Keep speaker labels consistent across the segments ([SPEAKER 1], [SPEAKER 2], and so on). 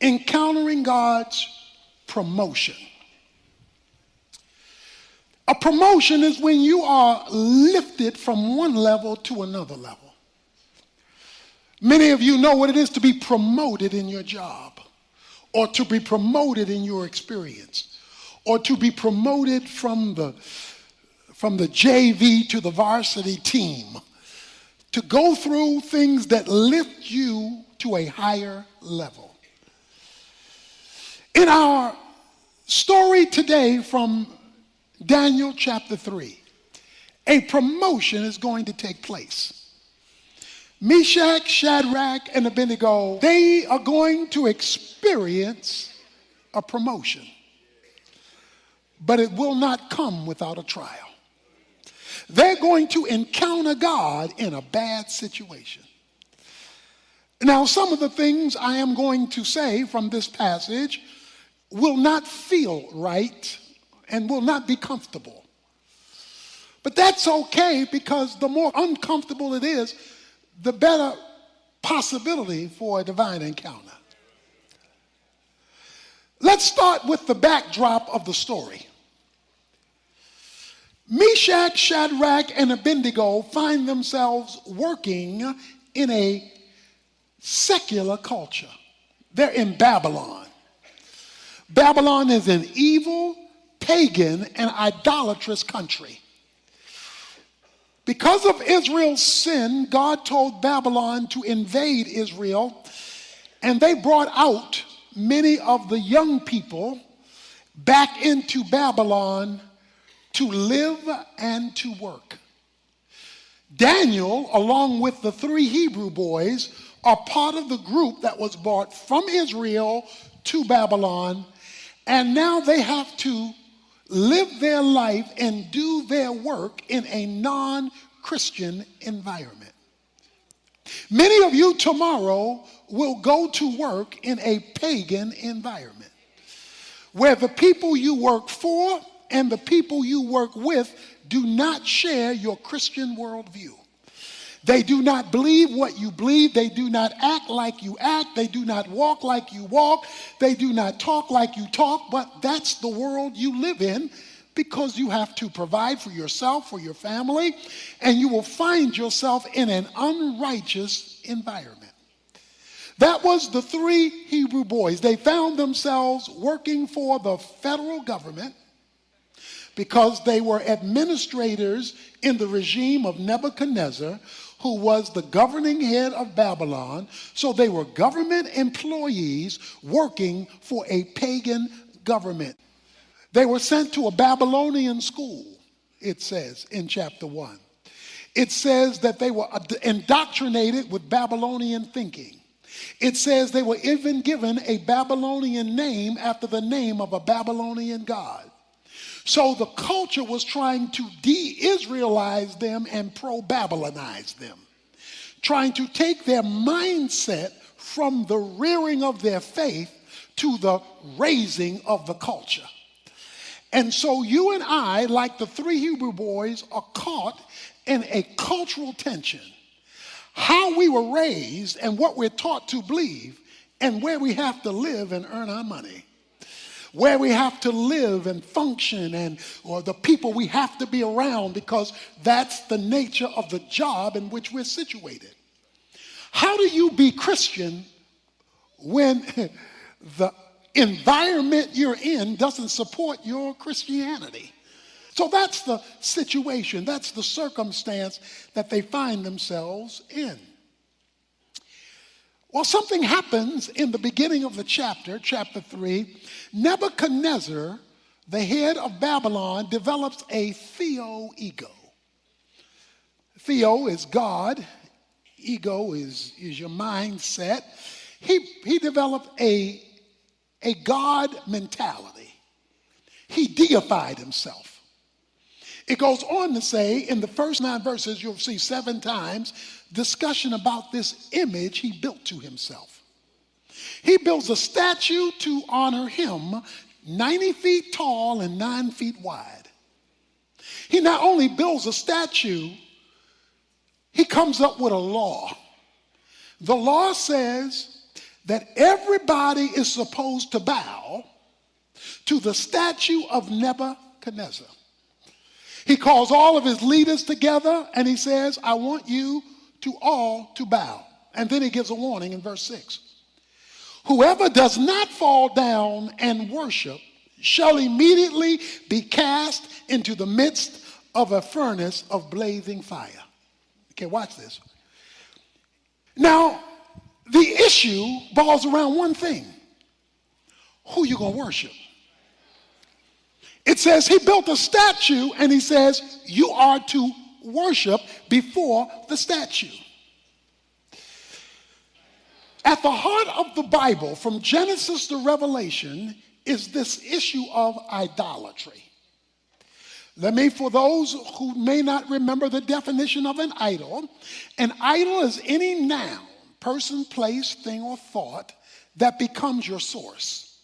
[SPEAKER 1] Encountering God's promotion. A promotion is when you are lifted from one level to another level. Many of you know what it is to be promoted in your job, or to be promoted in your experience, or to be promoted from the JV to the varsity team, to go through things that lift you to a higher level. In our story today from Daniel chapter 3, a promotion is going to take place. Meshach, Shadrach, and Abednego, they are going to experience a promotion. But it will not come without a trial. They're going to encounter God in a bad situation. Now, some of the things I am going to say from this passage will not feel right and will not be comfortable. But that's okay, because the more uncomfortable it is, the better possibility for a divine encounter. Let's start with the backdrop of the story. Meshach, Shadrach, and Abednego find themselves working in a secular culture. They're in Babylon. Babylon is an evil, pagan, and idolatrous country. Because of Israel's sin, God told Babylon to invade Israel, and they brought out many of the young people back into Babylon to live and to work. Daniel, along with the 3 Hebrew boys, are part of the group that was brought from Israel to Babylon, and now they have to live their life and do their work in a non-Christian environment. Many of you tomorrow will go to work in a pagan environment, where the people you work for and the people you work with do not share your Christian worldview. They do not believe what you believe. They do not act like you act. They do not walk like you walk. They do not talk like you talk. But that's the world you live in, because you have to provide for yourself, for your family, and you will find yourself in an unrighteous environment. That was the 3 Hebrew boys. They found themselves working for the federal government because they were administrators in the regime of Nebuchadnezzar, who was the governing head of Babylon. So they were government employees working for a pagan government. They were sent to a Babylonian school, it says in chapter 1. It says that they were indoctrinated with Babylonian thinking. It says they were even given a Babylonian name after the name of a Babylonian god. So the culture was trying to de-Israelize them and pro-Babylonize them, trying to take their mindset from the rearing of their faith to the raising of the culture. And so you and I, like the 3 Hebrew boys, are caught in a cultural tension. How we were raised and what we're taught to believe, and where we have to live and earn our money. Where we have to live and function, or the people we have to be around, because that's the nature of the job in which we're situated. How do you be Christian when the environment you're in doesn't support your Christianity? So that's the situation, that's the circumstance that they find themselves in. Well, something happens in the beginning of the chapter 3. Nebuchadnezzar, the head of Babylon, develops a theo-ego. Theo is God. Ego is your mindset. He developed a God mentality. He deified himself. It goes on to say, in the first 9 verses, you'll see 7 times discussion about this image he built to himself. He builds a statue to honor him, 90 feet tall and 9 feet wide. He not only builds a statue, he comes up with a law. The law says that everybody is supposed to bow to the statue of Nebuchadnezzar. He calls all of his leaders together and he says, I want you all to bow. And then he gives a warning in verse 6. Whoever does not fall down and worship shall immediately be cast into the midst of a furnace of blazing fire. Okay, watch this. Now, the issue revolves around one thing. Who you going to worship? It says he built a statue and he says you are to worship before the statue. At the heart of the Bible, from Genesis to Revelation, is this issue of idolatry. For those who may not remember the definition of an idol is any noun, person, place, thing, or thought that becomes your source.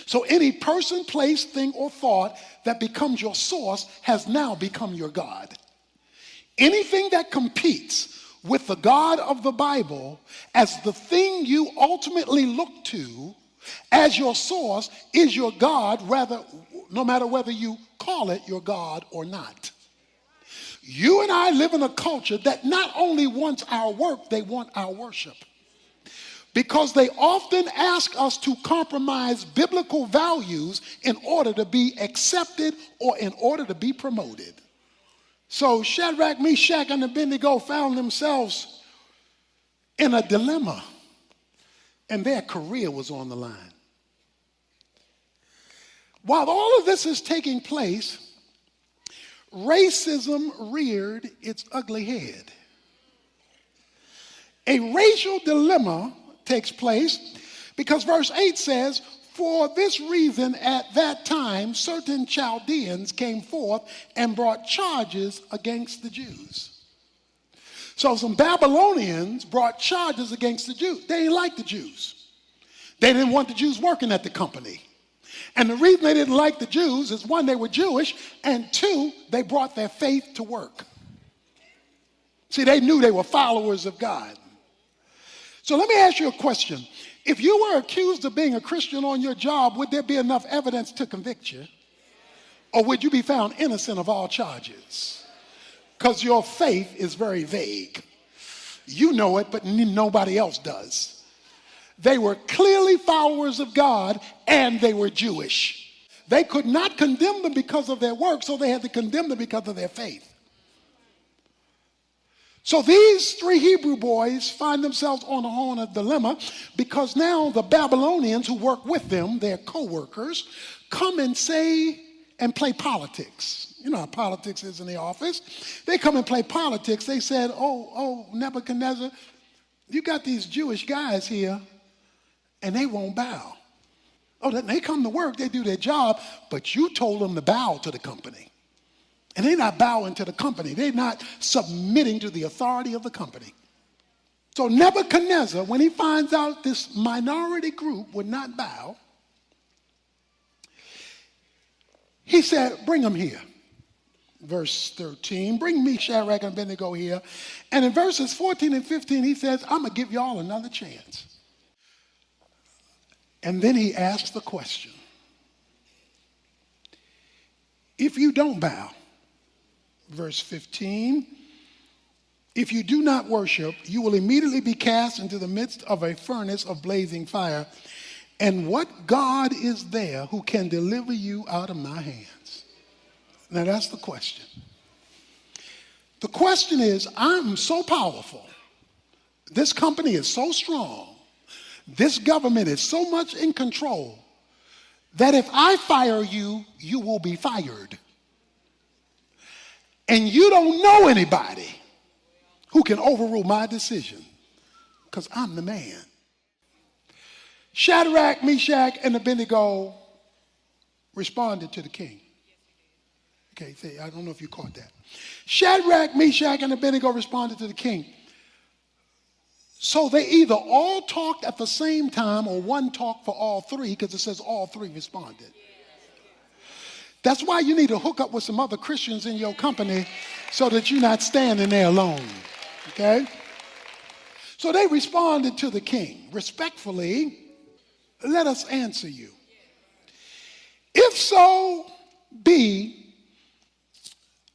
[SPEAKER 1] So any person, place, thing, or thought that becomes your source has now become your God. Anything that competes with the God of the Bible as the thing you ultimately look to as your source is your God, no matter whether you call it your God or not. You and I live in a culture that not only wants our work, they want our worship. Because they often ask us to compromise biblical values in order to be accepted or in order to be promoted. So Shadrach, Meshach, and Abednego found themselves in a dilemma, and their career was on the line. While all of this is taking place, racism reared its ugly head. A racial dilemma takes place because verse 8 says, for this reason at that time certain Chaldeans came forth and brought charges against the Jews. So some Babylonians brought charges against the Jews. They didn't like the Jews. They didn't want the Jews working at the company. And the reason they didn't like the Jews is, one, they were Jewish, and two, they brought their faith to work. See, they knew they were followers of God. So let me ask you a question. If you were accused of being a Christian on your job, would there be enough evidence to convict you? Or would you be found innocent of all charges? Because your faith is very vague. You know it, but nobody else does. They were clearly followers of God, and they were Jewish. They could not condemn them because of their work, so they had to condemn them because of their faith. So these three Hebrew boys find themselves on a dilemma because now the Babylonians who work with them, their co-workers, come and say and play politics. You know how politics is in the office. They come and play politics. They said, oh, Nebuchadnezzar, you got these Jewish guys here and they won't bow. Oh, they come to work, they do their job, but you told them to bow to the company. And they're not bowing to the company. They're not submitting to the authority of the company. So Nebuchadnezzar, when he finds out this minority group would not bow, he said, bring them here. Verse 13, bring me Shadrach and Abednego here. And in verses 14 and 15, he says, I'm going to give y'all another chance. And then he asks the question, if you don't bow, verse 15, if you do not worship, you will immediately be cast into the midst of a furnace of blazing fire. And what God is there who can deliver you out of my hands? Now that's the question. The question is, I'm so powerful. This company is so strong. This government is so much in control that if I fire you, you will be fired. And you don't know anybody who can overrule my decision because I'm the man. Shadrach, Meshach, and Abednego responded to the king. Okay, see, I don't know if you caught that. Shadrach, Meshach, and Abednego responded to the king. So they either all talked at the same time or one talked for all three because it says all three responded. That's why you need to hook up with some other Christians in your company so that you're not standing there alone, okay? So they responded to the king, respectfully, let us answer you. If so be,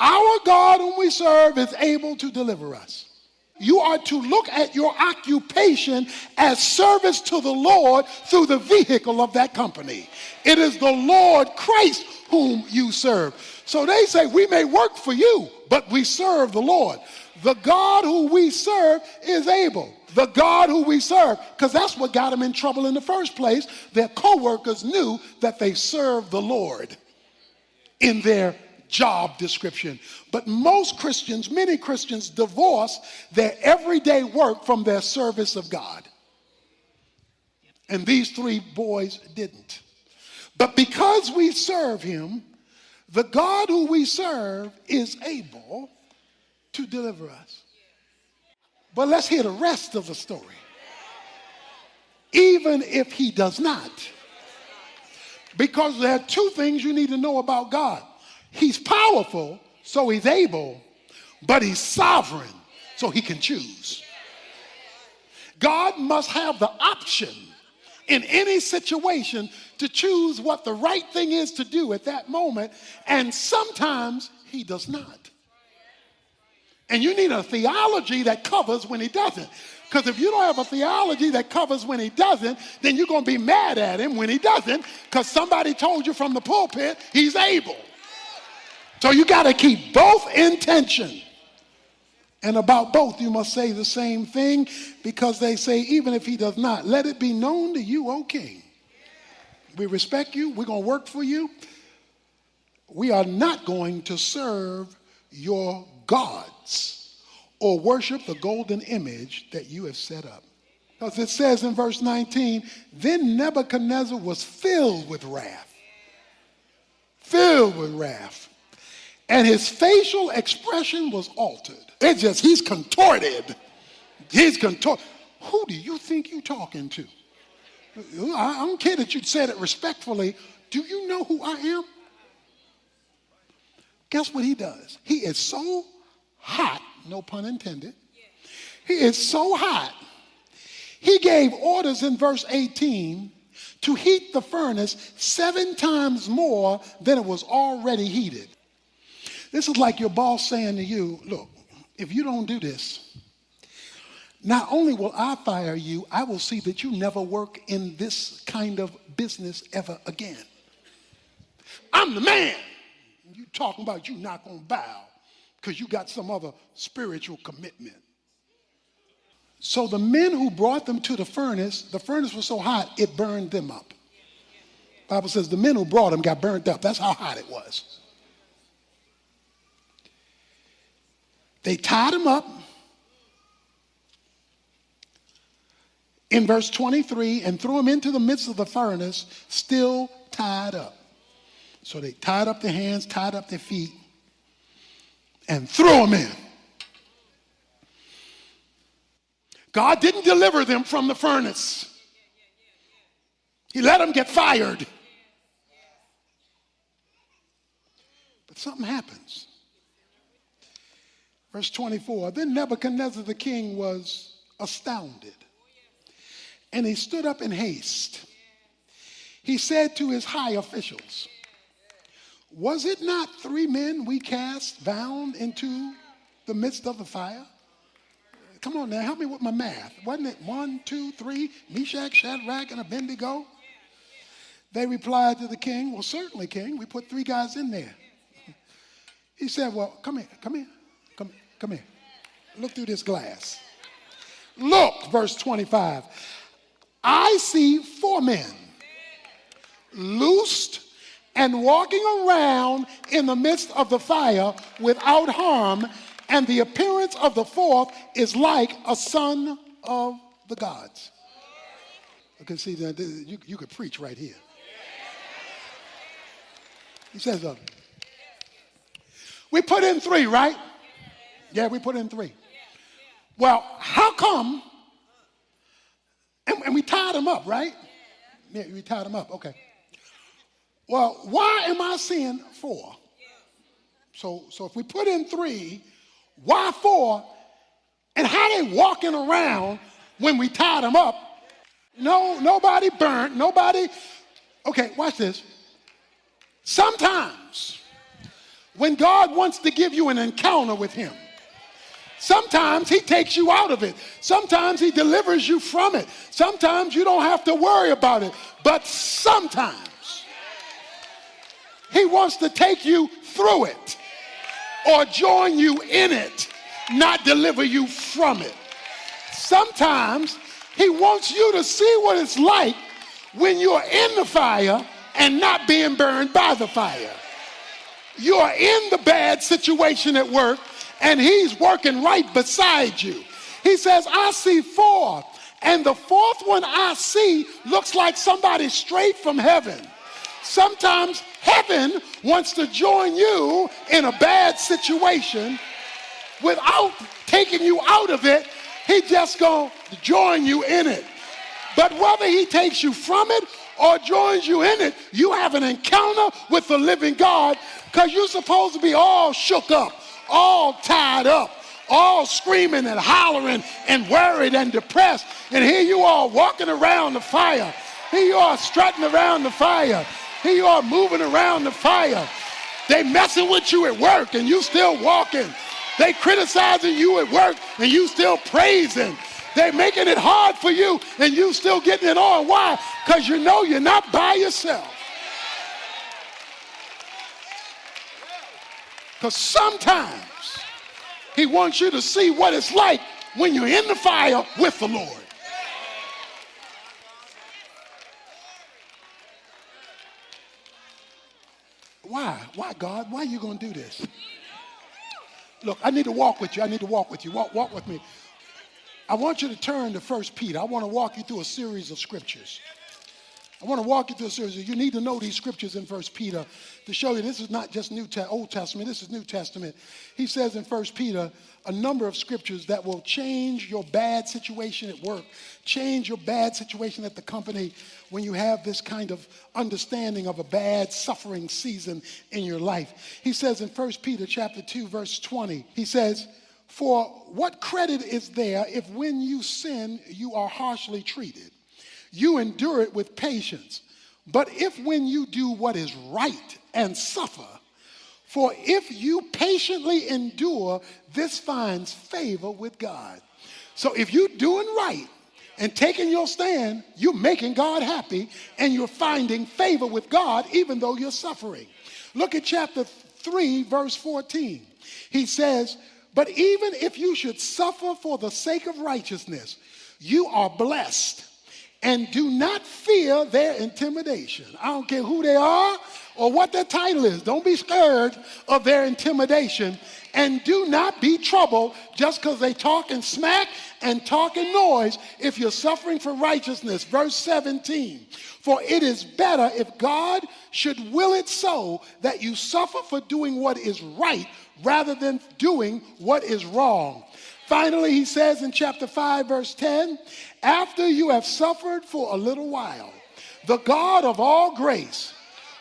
[SPEAKER 1] our God whom we serve is able to deliver us. You are to look at your occupation as service to the Lord through the vehicle of that company. It is the Lord Christ whom you serve. So they say, we may work for you, but we serve the Lord. The God who we serve is able. The God who we serve, because that's what got them in trouble in the first place. Their co-workers knew that they served the Lord in their job description. But most Christians, many Christians, divorce their everyday work from their service of God. And these three boys didn't. But because we serve him, the God who we serve is able to deliver us. But let's hear the rest of the story. Even if he does not. Because there are two things you need to know about God. He's powerful, so he's able, but he's sovereign, so he can choose. God must have the option in any situation to choose what the right thing is to do at that moment, and sometimes he does not. And you need a theology that covers when he doesn't. Because if you don't have a theology that covers when he doesn't, then you're going to be mad at him when he doesn't, because somebody told you from the pulpit he's able. So you got to keep both in tension. And about both, you must say the same thing, because they say, even if he does not, let it be known to you, O king. We respect you. We're going to work for you. We are not going to serve your gods or worship the golden image that you have set up. Because it says in verse 19, then Nebuchadnezzar was filled with wrath. Filled with wrath. And his facial expression was altered. It's just, he's contorted. He's contorted. Who do you think you're talking to? I don't care that you said it respectfully. Do you know who I am? Guess what he does? He is so hot, no pun intended. He is so hot. He gave orders in verse 18 to heat the furnace 7 times more than it was already heated. This is like your boss saying to you, look, if you don't do this, not only will I fire you, I will see that you never work in this kind of business ever again. I'm the man. You talking about you not going to bow because you got some other spiritual commitment. So the men who brought them to the furnace was so hot, it burned them up. The Bible says the men who brought them got burned up. That's how hot it was. They tied him up in verse 23 and threw him into the midst of the furnace, still tied up. So they tied up their hands, tied up their feet, and threw them in. God didn't deliver them from the furnace. He let them get fired. But something happens. Verse 24, then Nebuchadnezzar the king was astounded, and he stood up in haste. He said to his high officials, was it not 3 men we cast bound into the midst of the fire? Come on now, help me with my math. Wasn't it 1, 2, 3, Meshach, Shadrach, and Abednego? They replied to the king, well, certainly, king, we put 3 guys in there. He said, well, come here. Look through this glass. Look, verse 25. I see 4 men loosed and walking around in the midst of the fire without harm, and the appearance of the 4th is like a son of the gods. Okay, see, you could preach right here. He says, we put in 3, right? Yeah, we put in 3. Well, how come, and we tied them up, right? Yeah, we tied them up, okay. Well, why am I seeing 4? So if we put in 3, why 4? And how they walking around when we tied them up. No, nobody burnt, nobody. Okay, watch this. Sometimes when God wants to give you an encounter with him, sometimes he takes you out of it. Sometimes he delivers you from it. Sometimes you don't have to worry about it. But sometimes he wants to take you through it or join you in it, not deliver you from it. Sometimes he wants you to see what it's like when you're in the fire and not being burned by the fire. You're in the bad situation at work and he's working right beside you. He says, I see four, and the fourth one I see looks like somebody straight from heaven. Sometimes heaven wants to join you in a bad situation without taking you out of it. He just gonna join you in it. But whether he takes you from it or joins you in it, you have an encounter with the living God, because you're supposed to be all shook up, all tied up, all screaming and hollering and worried and depressed. And here you are walking around the fire. Here you are strutting around the fire. Here you are moving around the fire. They messing with you at work and you still walking. They criticizing you at work and you still praising. They're making it hard for you and you still getting it on. Why? Because you know you're not by yourself. Because sometimes he wants you to see what it's like when you're in the fire with the Lord. Why? Why, God? Why are you going to do this? Look, I need to walk with you. I need to walk with you. Walk with me. I want you to turn to 1 Peter. I want to walk you through a series of scriptures. I want to walk you through a series. You need to know these scriptures in 1 Peter to show you this is not just Old Testament. This is New Testament. He says in 1 Peter a number of scriptures that will change your bad situation at work, change your bad situation at the company when you have this kind of understanding of a bad suffering season in your life. He says in 1 Peter chapter 2, verse 20, he says, for what credit is there if when you sin, you are harshly treated? You endure it with patience. But if when you do what is right and suffer, for if you patiently endure, this finds favor with God. So if you're doing right and taking your stand, you're making God happy and you're finding favor with God even though you're suffering. Look at chapter 3, verse 14. He says, but even if you should suffer for the sake of righteousness, you are blessed. And do not fear their intimidation. I don't care who they are or what their title is. Don't be scared of their intimidation. And do not be troubled just because they talking smack and talking noise if you're suffering for righteousness. Verse 17. For it is better if God should will it so that you suffer for doing what is right rather than doing what is wrong. Finally, he says in chapter 5, verse 10, after you have suffered for a little while, the God of all grace,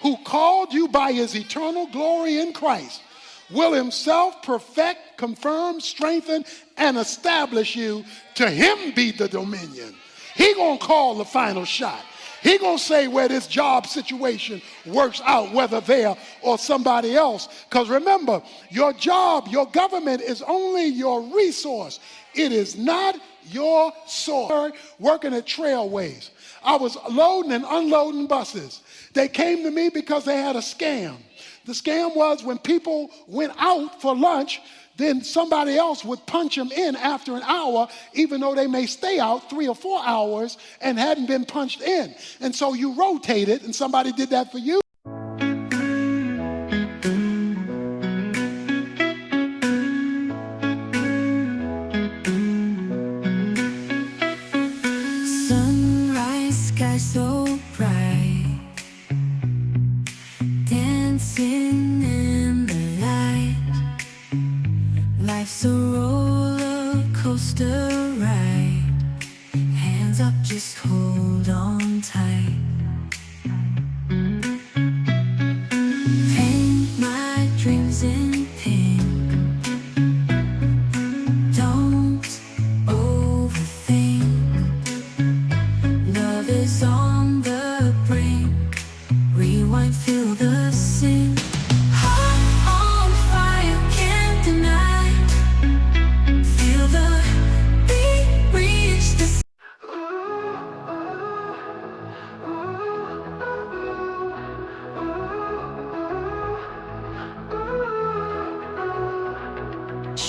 [SPEAKER 1] who called you by his eternal glory in Christ, will himself perfect, confirm, strengthen, and establish you. To him be the dominion. He gonna call the final shot. He gonna say where this job situation works out, whether there or somebody else. Because remember, your job, your government is only your resource. It is not your source. Working at Trailways, I was loading and unloading buses. They came to me because they had a scam. The scam was when people went out for lunch, then somebody else would punch them in after an hour, even though they may stay out 3 or 4 hours and hadn't been punched in. And so you rotated, and somebody did that for you.
[SPEAKER 2] Sunrise, sky so bright, dancing in the light. Life's a roller coaster ride. Hands up, just hold on tight. Paint my dreams in pink. Don't overthink.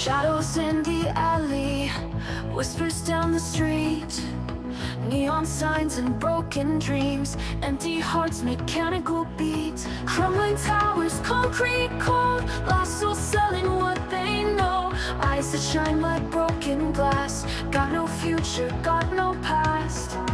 [SPEAKER 2] Shadows in the alley, whispers down the street, neon signs and broken dreams, empty hearts, mechanical beats, crumbling towers, concrete cold, lost souls selling what they know, eyes that shine like broken glass, got no future, got no past.